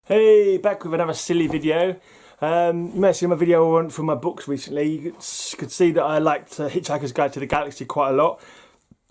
Hey, back with another silly video. You may have seen my video from my books recently. You could see that I liked Hitchhiker's Guide to the Galaxy quite a lot.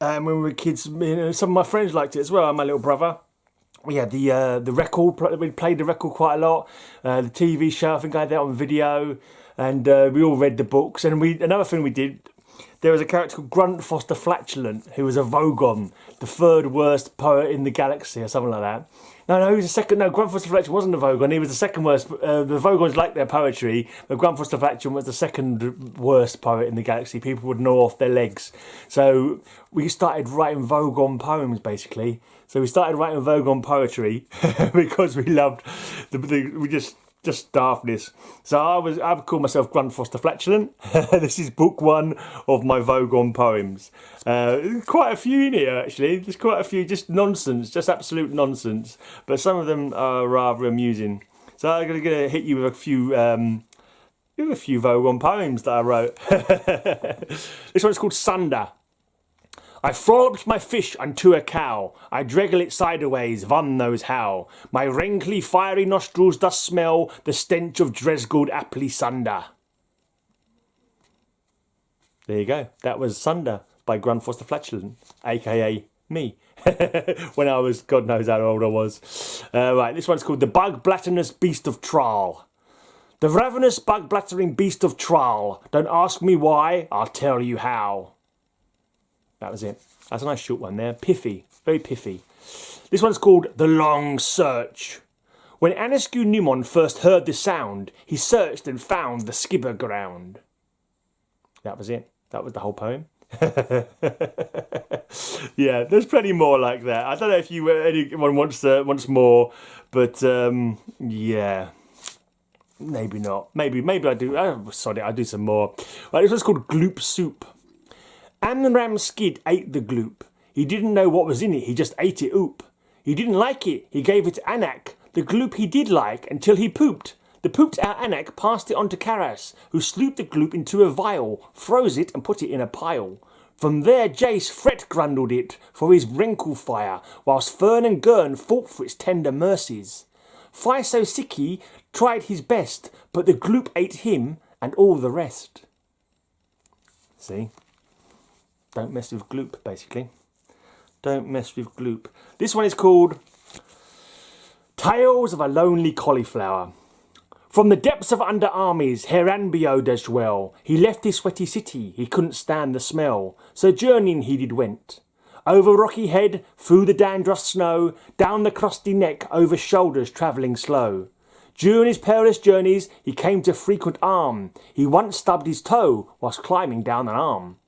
When we were kids, some of my friends liked it as well, and my little brother. We had the record, we played the record quite a lot. The TV show, I think I had that on video. And we all read the books. And another thing we did, there was a character called Grunt Foster Flatulent, who was a Vogon, the third worst poet in the galaxy, or something like that. No, he was the second. No, Grunt Foster Flatulent wasn't a Vogon. He was the second worst. The Vogons liked their poetry, but Grunt Foster Flatulent was the second worst poet in the galaxy. People would gnaw off their legs. So we started writing Vogon poems, basically. So we started writing Vogon poetry because we loved just daftness. So I would call myself Grunt Foster Flatulent. This is book one of my Vogon poems. Quite a few in here, actually. There's quite a few, just nonsense, just absolute nonsense. But some of them are rather amusing. So I'm going to hit you with a few Vogon poems that I wrote. This one's called Sunder. I frolloped my fish unto a cow. I draggle it sideways, one knows how. My wrinkly, fiery nostrils does smell the stench of Dresgold aptly Sunder. There you go. That was Sunder by Grunt Foster Flatulent, aka me. When I was, God knows how old I was. Right, this one's called The Bug Blatterous Beast of Traal. The ravenous bug blattering beast of Traal. Don't ask me why, I'll tell you how. That was it. That's a nice short one there. Piffy. Very piffy. This one's called The Long Search. When Anaskew Numon first heard the sound, he searched and found the skibber ground. That was it. That was the whole poem. Yeah, there's plenty more like that. I don't know if anyone wants more, but yeah. Maybe not. Maybe I do. Oh, sorry, I'll do some more. Right, this one's called Gloop Soup. Amram Skid ate the gloop. He didn't know what was in it, he just ate it oop. He didn't like it, he gave it to Anak. The gloop he did like until he pooped. The pooped out Anak passed it on to Karas, who slooped the gloop into a vial, froze it and put it in a pile. From there Jace fret grundled it for his wrinkle fire, whilst Fern and Gurn fought for its tender mercies. Physosiki tried his best, but the gloop ate him and all the rest. See? Don't mess with Gloop, basically. Don't mess with Gloop. This one is called Tales of a Lonely Cauliflower. From the depths of under armies, Heranbio does dwell. He left his sweaty city, he couldn't stand the smell. So journeying he did went. Over rocky head, through the dandruff snow, down the crusty neck, over shoulders travelling slow. During his perilous journeys, he came to frequent harm. He once stubbed his toe whilst climbing down an arm.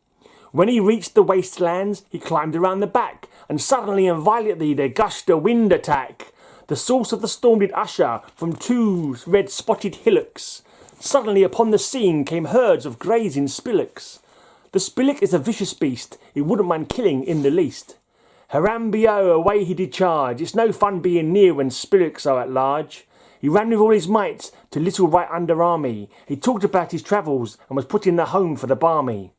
When he reached the wastelands, he climbed around the back, and suddenly and violently there gushed a wind attack. The source of the storm did usher from two red spotted hillocks. Suddenly upon the scene came herds of grazing spillocks. The spillock is a vicious beast, he wouldn't mind killing in the least. Harambio away he did charge, it's no fun being near when spillocks are at large. He ran with all his might to Little Right Under Army. He talked about his travels and was put in the home for the barmy.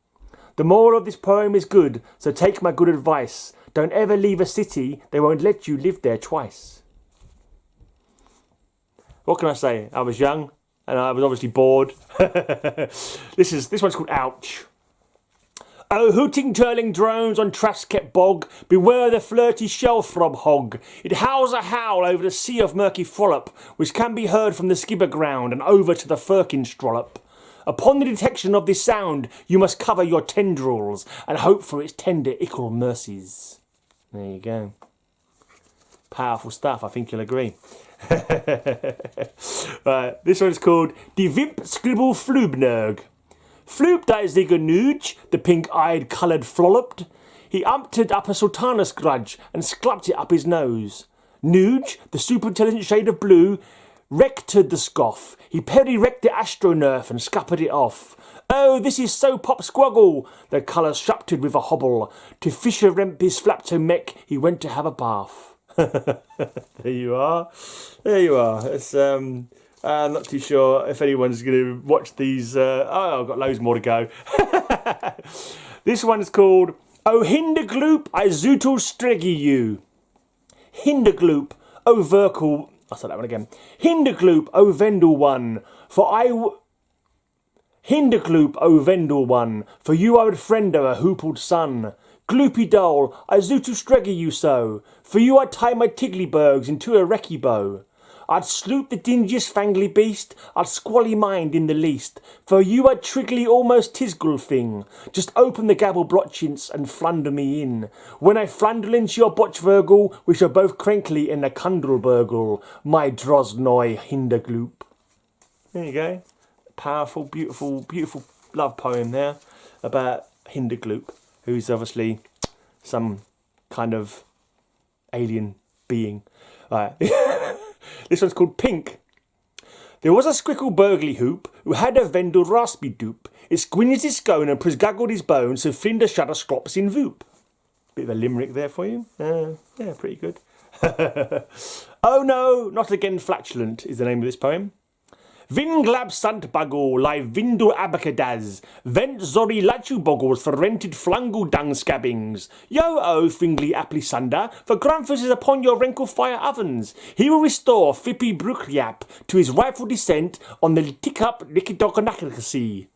The moral of this poem is good, so take my good advice. Don't ever leave a city, they won't let you live there twice. What can I say? I was young, and I was obviously bored. This one's called Ouch. Oh, hooting, turling drones on Trasket bog, beware the flirty shell throb hog. It howls a howl over the sea of murky frolop, which can be heard from the skibber ground and over to the firkin strollop. Upon the detection of this sound, you must cover your tendrils and hope for its tender ickle mercies. There you go. Powerful stuff, I think you'll agree. Right, this one's called Die Vimp Scribble Flubnerg. Floop that is the Ganooge, the pink-eyed coloured flollopped. He umpted up a sultanus grudge and sclupped it up his nose. Nooge, the super-intelligent shade of blue, rected the scoff. He peri-wrecked the astronerf and scuppered it off. Oh, this is so pop squoggle, the colour shrupted with a hobble. To Fisher Remp his flapto mech, he went to have a bath. There you are. There you are. It's, I'm not too sure if anyone's going to watch these. Oh, I've got loads more to go. This one's called Oh Hinda Gloop, I zootle striggy you. Hinda Gloop, oh Verkle, I'll say that one again. Hinda Gloop, O Vendel one, for Hinda Gloop, O Vendel one, for you I would friend a hoopled son. Gloopy doll, I zootu streggy you so, for you I'd tie my tigglybergs into a wrecky bow. I'd sloop the dingiest fangly beast, I'd squally mind in the least, for you I'd triggly almost tisgul thing, just open the gabble blotchins and flunder me in. When I flandle into your botchvergle, we shall both crankly in a cundleburgle, my drosnoy Hinda Gloop. There you go. Powerful, beautiful, beautiful love poem there about Hinda Gloop, who's obviously some kind of alien being. This one's called Pink. There was a squickle burgly hoop who had a vendel raspy doop. It squinted his scone and prisgaggled his bones, so Flinder shudder sclops in voop. Bit of a limerick there for you. Yeah, pretty good. Oh no, not again Flatulent is the name of this poem. Vinglab sant buggle, live vindle abacadaz, vent zori lachu boggles for rented flungle dung scabbings. Yo oh fingly apply sunder, for Grandfus is upon your wrinkle fire ovens. He will restore Fippy Brookliap to his rightful descent on the tick-up Rickadoganacracy.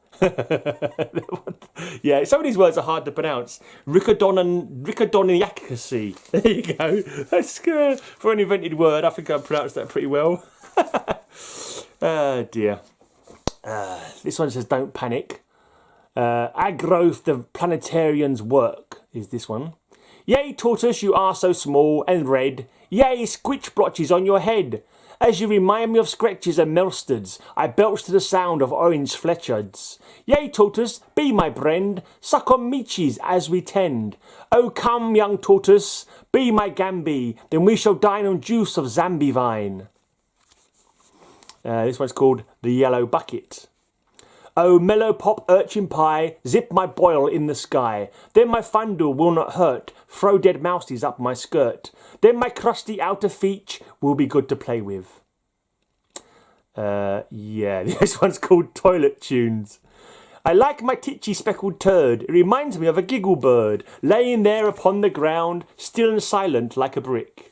Yeah, some of these words are hard to pronounce. Riccadoniacacy. There you go. That's good. For an invented word, I think I pronounced that pretty well. Oh dear. This one says don't panic. Agroth the planetarian's work is this one. Yea, tortoise, you are so small and red. Yea, squitch blotches on your head. As you remind me of scratches and melstards, I belch to the sound of orange fletchards. Yea, tortoise, be my friend, suck on meaches as we tend. Oh, come, young tortoise, be my Gamby, then we shall dine on juice of Zambi vine. This one's called The Yellow Bucket. Oh, mellow pop urchin pie, zip my boil in the sky. Then my fundle will not hurt, throw dead mousies up my skirt. Then my crusty outer feet will be good to play with. Yeah, this one's called Toilet Tunes. I like my titchy speckled turd, it reminds me of a giggle bird, laying there upon the ground, still and silent like a brick.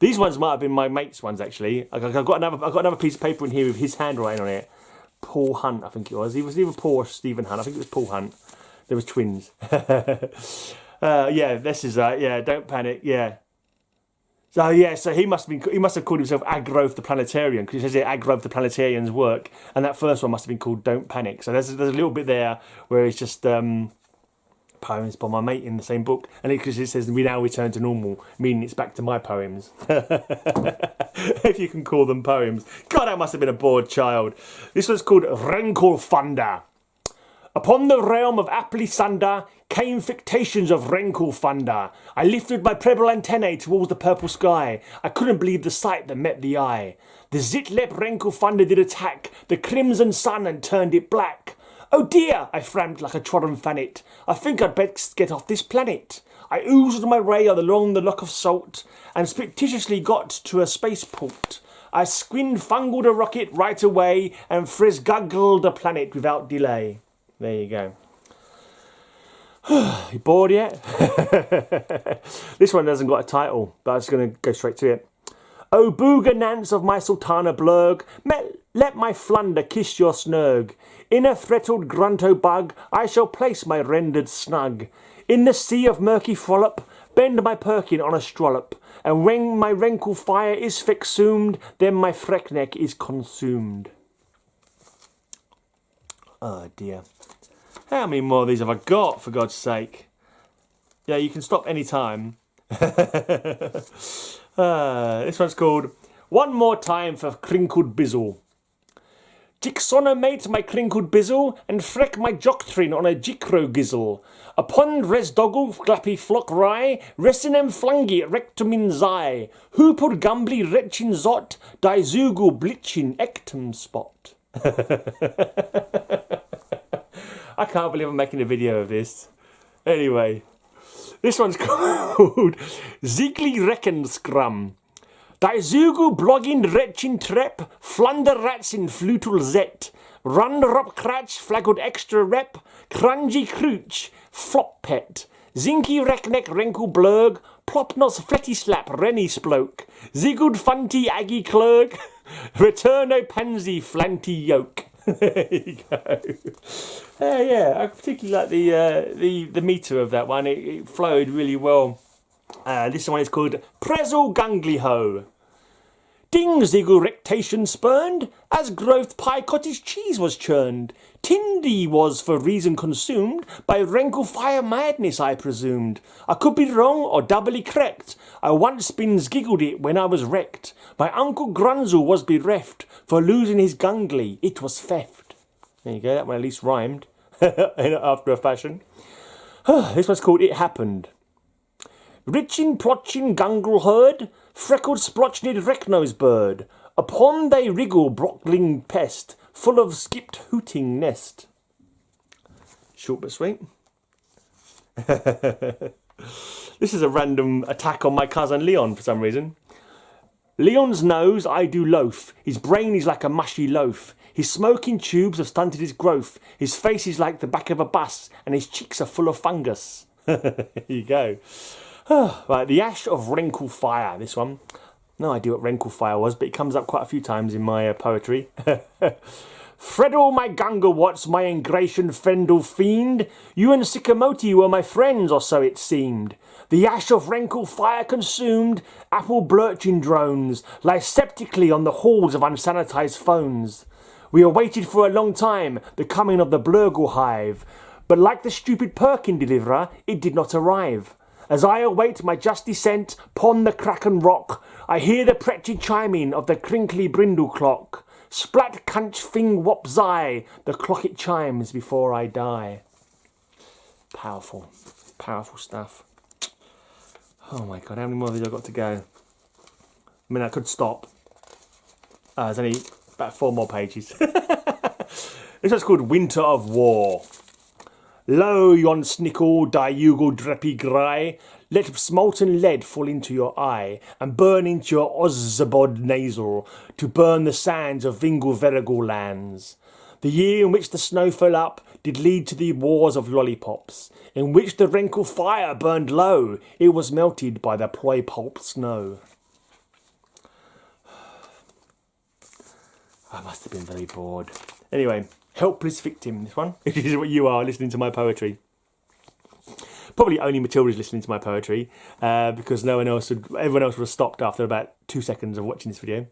These ones might have been my mate's ones actually. I've got another piece of paper in here with his handwriting on it. Paul Hunt, I think it was. He was either Paul or Stephen Hunt. I think it was Paul Hunt. There was twins. Yeah, this is yeah. Don't panic. Yeah. So yeah, so he must have called himself Agroth the Planetarian because he says here Agroth the Planetarian's work, and that first one must have been called Don't Panic. So there's a little bit there where it's just poems by my mate in the same book, and it says we now return to normal, meaning it's back to my poems. If you can call them poems. God, that must have been a bored child. This one's called Wrinkle Fire. Upon the realm of aptly Sunder came fictations of Wrinkle Fire. I lifted my treble antennae towards the purple sky. I couldn't believe the sight that met the eye. The Zitlep Wrinkle Fire did attack the crimson sun and turned it black. Oh dear, I frammed like a trodden fannet. I think I'd best get off this planet. I oozed my ray along the lock of salt and fictitiously got to a spaceport. I squin-fungled a rocket right away and frizguggled a planet without delay. There you go. You bored yet? This one hasn't got a title, but I'm just going to go straight to it. O booger nance of my sultana blurg, let my flunder kiss your snurg. In a frettled grunto bug, I shall place my rendered snug. In the sea of murky frolic, bend my perkin on a strollop, and when my wrinkle fire is fixumed, then my freckneck is consumed. Oh dear. How many more of these have I got, for God's sake? Yeah, you can stop any time. This one's called One More Time for Crinkled Bizzle. Jixonomate my crinkled bizzle, and freck my joctrin on a jicro gizzle. Upon resdoggle flappy flock rye, resinem flungi rectumin zai, hoopud gumbly retchin zot, dizugu blitchin ectum spot. I can't believe I'm making a video of this. Anyway, this one's called Ziegli Reckon Scrum. Dizugu blogging retchin trep, flunder rats in flutul zet, run rop cratch flagged extra rep, crungy crooch, flop pet, Zinky reckneck renkle blurg, plopnos fletty slap renny sploke, ziggled funty aggy clerk, returno pansy flanty yoke. There you go. Yeah, I particularly like the meter of that one. It flowed really well. This one is called Prezel Gungly Ho. Ding ziggle rectation spurned, as growth pie cottage cheese was churned. Tindy was for reason consumed, by wrinkle fire madness I presumed. I could be wrong or doubly correct, I once been giggled it when I was wrecked. My uncle Grunzel was bereft, for losing his gungly, it was theft. There you go, that one at least rhymed, after a fashion. This one's called It Happened. Richin plotchin gungle herd, freckled splotchnid recknose bird, upon they wriggle brockling pest, full of skipped hooting nest. Short but sweet. This is a random attack on my cousin Leon for some reason. Leon's nose I do loaf, his brain is like a mushy loaf, his smoking tubes have stunted his growth, his face is like the back of a bus, and his cheeks are full of fungus. There you go. Right, the Ash of Wrinkle Fire, this one. No idea what Wrinkle Fire was, but it comes up quite a few times in my poetry. Freddle, my gunga what's my ingration friendle fiend, you and Sycamoti were my friends, or so it seemed. The Ash of Wrinkle Fire consumed, apple blurching drones, lie septically on the halls of unsanitized phones. We awaited for a long time the coming of the blurgle hive, but like the stupid Perkin deliverer, it did not arrive. As I await my just descent pon the Kraken rock, I hear the pretchy chiming of the crinkly brindle clock. Splat cunch fing wop zai, the clock it chimes before I die. Powerful, powerful stuff. Oh my god, how many more have I got to go? I mean, I could stop. There's only about 4 more pages. This one's called Winter of War. Lo, yon snickle, diugal dreppy gry, let smolten lead fall into your eye, and burn into your ozzabod nasal, to burn the sands of Vingle Verigal lands. The year in which the snow fell up did lead to the wars of lollipops, in which the wrinkle fire burned low, it was melted by the ploy pulp snow. I must have been very bored. Anyway. Helpless victim, this one. This is what you are, listening to my poetry. Probably only Matilda's listening to my poetry, because everyone else would have stopped after about 2 seconds of watching this video.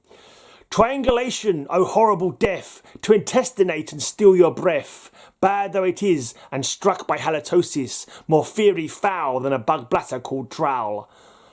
Triangulation, oh horrible death, to intestinate and steal your breath, bad though it is, and struck by halitosis, more fiery foul than a bug bladder called trowel.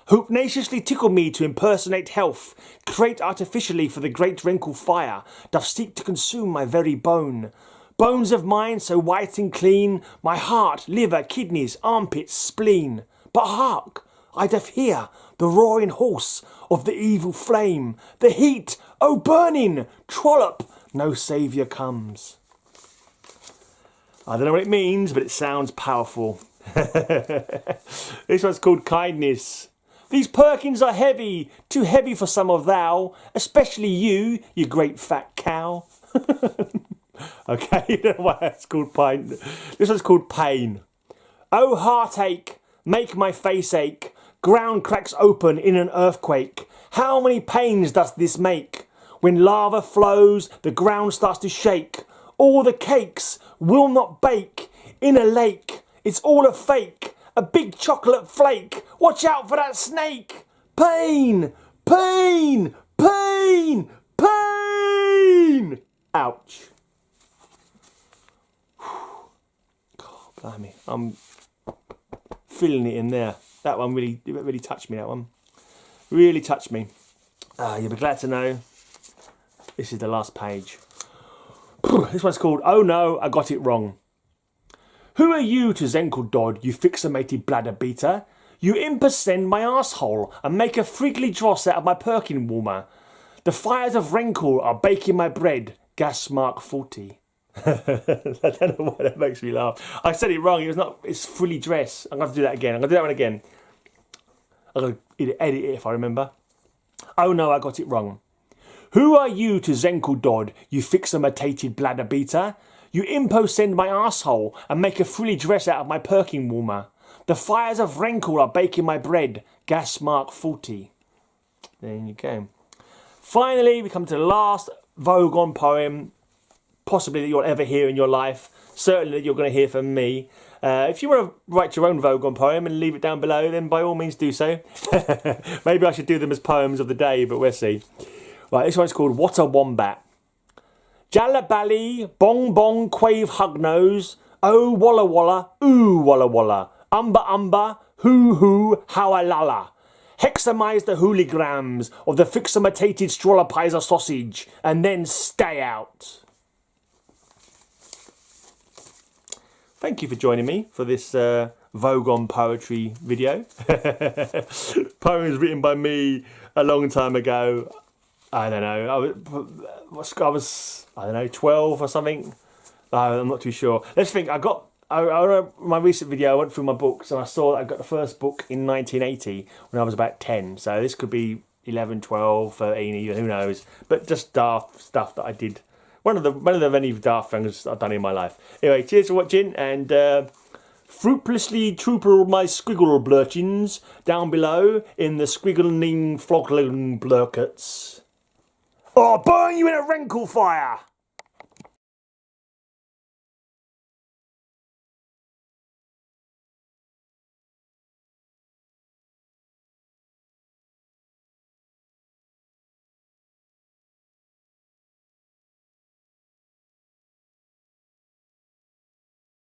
Hoopnaciously tickle me to impersonate health, create artificially for the great wrinkle fire, doth seek to consume my very bone. Bones of mine so white and clean, my heart, liver, kidneys, armpits, spleen. But hark, I doth hear the roaring horse of the evil flame, the heat, oh burning, trollop, no saviour comes. I don't know what it means, but it sounds powerful. This one's called Kindness. These Perkins are heavy, too heavy for some of thou, especially you great fat cow. Okay, you know why that's called pain. This one's called Pain. Oh heartache, make my face ache, ground cracks open in an earthquake. How many pains does this make? When lava flows, the ground starts to shake. All the cakes will not bake in a lake. It's all a fake. A big chocolate flake. Watch out for that snake. Pain, pain, pain, pain. Ouch. God, blimey. I'm feeling it in there. That one really touched me, that one. Really touched me. You'll be glad to know this is the last page. This one's called Oh No, I Got It Wrong. Who are you to Zenkel Dodd, you fixamated bladder beater? You impersend my asshole and make a friggly dross out of my Perkin warmer. The fires of Wrinkle are baking my bread. Gas mark 40. I don't know why that makes me laugh. I said it wrong. It's fully dress. I'm going to do that again. I'm going to do that one again. I'm going to edit it if I remember. Oh no, I got it wrong. Who are you to Zenkel Dodd, you fixamated bladder beater? You impo send my asshole and make a fully dress out of my Perkin warmer. The fires of Wrinkle are baking my bread. Gas mark 40. There you go. Finally, we come to the last Vogon poem, possibly that you'll ever hear in your life. Certainly that you're going to hear from me. If you want to write your own Vogon poem and leave it down below, then by all means do so. Maybe I should do them as poems of the day, but we'll see. Right, this one's called What a Wombat. Jallabally, bong bong, quave hugnose, oh walla walla, ooh walla walla, umba umba, hoo hoo, howalala. Hexamize the hooligrams of the fixamatated strollopaiser sausage, and then stay out. Thank you for joining me for this Vogon poetry video. Poems written by me a long time ago. I don't know. I was I don't know, 12 or something. I'm not too sure. Let's think. My recent video, I went through my books and I saw that I got the first book in 1980 when I was about 10. So this could be 11, 12, 13 even, who knows. But just daft stuff that I did. One of the many daft things I've done in my life. Anyway, cheers for watching, and fruitlessly trooper my squiggle blurchins down below in the squiggling floggling blurkets. Or burn you in a wrinkle fire!